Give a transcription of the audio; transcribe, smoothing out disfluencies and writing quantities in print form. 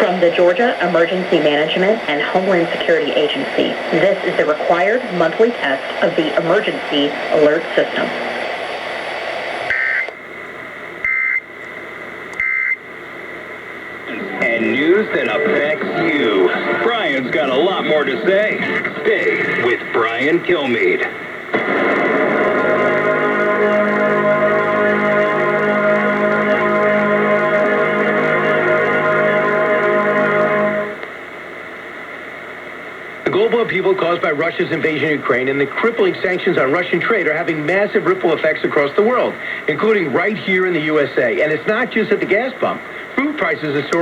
From the Georgia Emergency Management and Homeland Security Agency, this is the required monthly test of the Emergency Alert System. And news that affects you. Brian's got a lot more to say. Stay with Brian Kilmeade. The global upheaval caused by Russia's invasion of Ukraine and the crippling sanctions on Russian trade are having massive ripple effects across the world, including right here in the USA. And it's not just at the gas pump. Food prices are soaring.